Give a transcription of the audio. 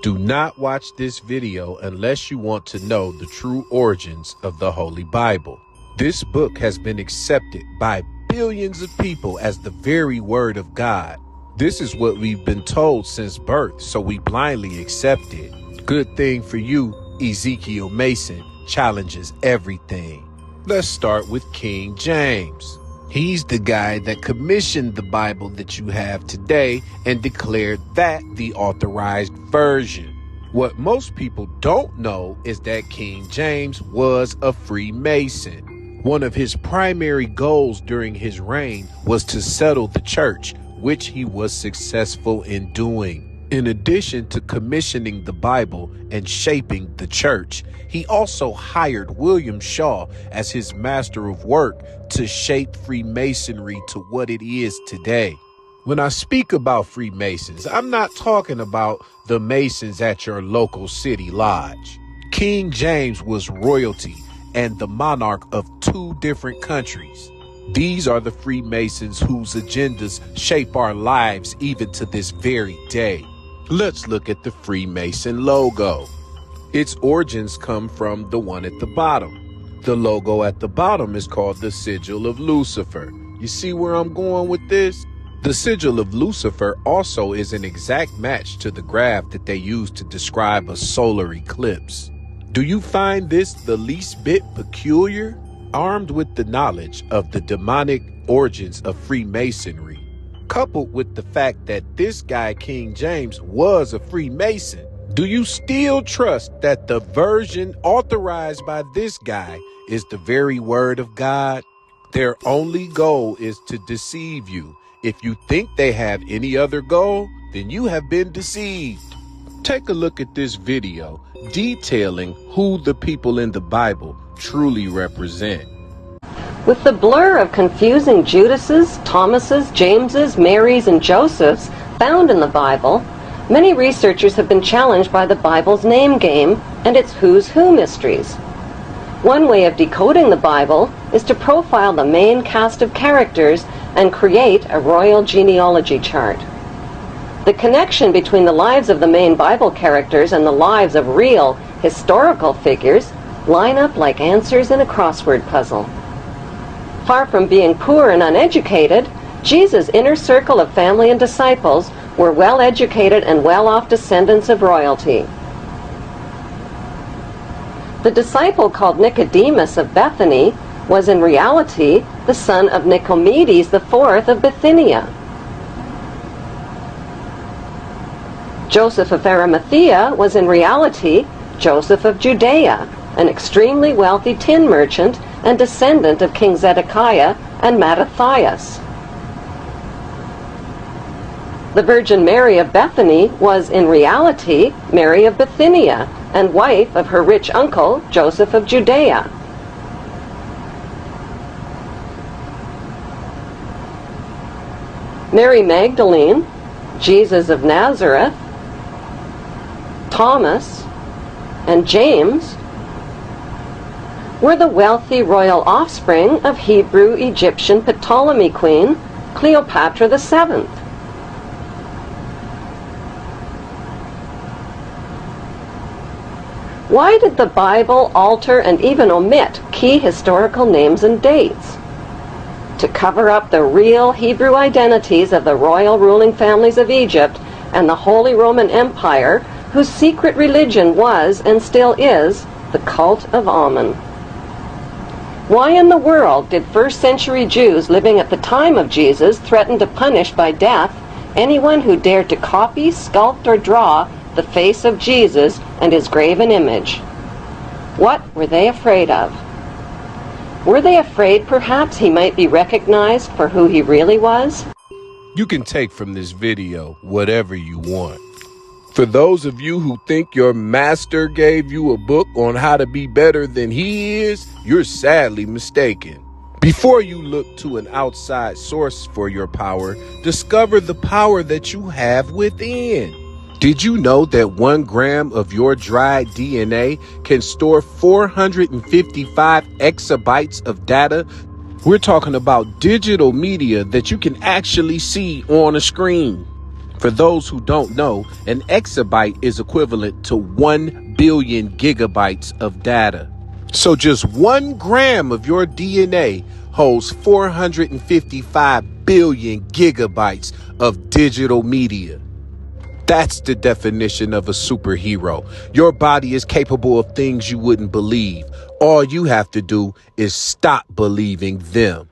Do not watch this video unless you want to know the true origins of the Holy Bible. This book has been accepted by billions of people as the very word of God. This is what we've been told since birth, so we blindly accept it. Good thing for you, Ezekiel Mason challenges everything. Let's start with King James. He's the guy that commissioned the Bible that you have today and declared that the authorized version. What most people don't know is that King James was a Freemason. One of his primary goals during his reign was to settle the church, which he was successful in doing. In addition to commissioning the Bible and shaping the church, he also hired William Shaw as his master of work to shape Freemasonry to what it is today. When I speak about Freemasons, I'm not talking about the Masons at your local city lodge. King James was royalty and the monarch of two different countries. These are the Freemasons whose agendas shape our lives even to this very day. Let's look at the Freemason logo. Its origins come from the one at the bottom. The logo at the bottom is called the Sigil of Lucifer. You see where I'm going with this? The Sigil of Lucifer also is an exact match to the graph that they use to describe a solar eclipse. Do you find this the least bit peculiar? Armed with the knowledge of the demonic origins of Freemasonry, coupled with the fact that this guy, King James, was a Freemason, do you still trust that the version authorized by this guy is the very word of God? Their only goal is to deceive you. If you think they have any other goal, then you have been deceived. Take a look at this video detailing who the people in the Bible truly represent. With the blur of confusing Judases, Thomases, Jameses, Marys, and Josephs found in the Bible, many researchers have been challenged by the Bible's name game and its who's who mysteries. One way of decoding the Bible is to profile the main cast of characters and create a royal genealogy chart. The connection between the lives of the main Bible characters and the lives of real, historical figures line up like answers in a crossword puzzle. Far from being poor and uneducated, Jesus' inner circle of family and disciples were well-educated and well-off descendants of royalty. The disciple called Nicodemus of Bethany was in reality the son of Nicomedes IV of Bithynia. Joseph of Arimathea was in reality Joseph of Judea, an extremely wealthy tin merchant and descendant of King Zedekiah and Mattathias. The Virgin Mary of Bethany was in reality Mary of Bithynia and wife of her rich uncle Joseph of Judea. Mary Magdalene, Jesus of Nazareth, Thomas, and James were the wealthy royal offspring of Hebrew-Egyptian Ptolemy queen Cleopatra VII. Why did the Bible alter and even omit key historical names and dates? To cover up the real Hebrew identities of the royal ruling families of Egypt and the Holy Roman Empire, whose secret religion was and still is the cult of Amun. Why in the world did first-century Jews living at the time of Jesus threaten to punish by death anyone who dared to copy, sculpt, or draw the face of Jesus and his graven image? What were they afraid of? Were they afraid perhaps he might be recognized for who he really was? You can take from this video whatever you want. For those of you who think your master gave you a book on how to be better than he is, you're sadly mistaken. Before you look to an outside source for your power, discover the power that you have within. Did you know that 1 gram of your dried DNA can store 455 exabytes of data? We're talking about digital media that you can actually see on a screen. For those who don't know, an exabyte is equivalent to 1 billion gigabytes of data. So just 1 gram of your DNA holds 455 billion gigabytes of digital media. That's the definition of a superhero. Your body is capable of things you wouldn't believe. All you have to do is stop believing them.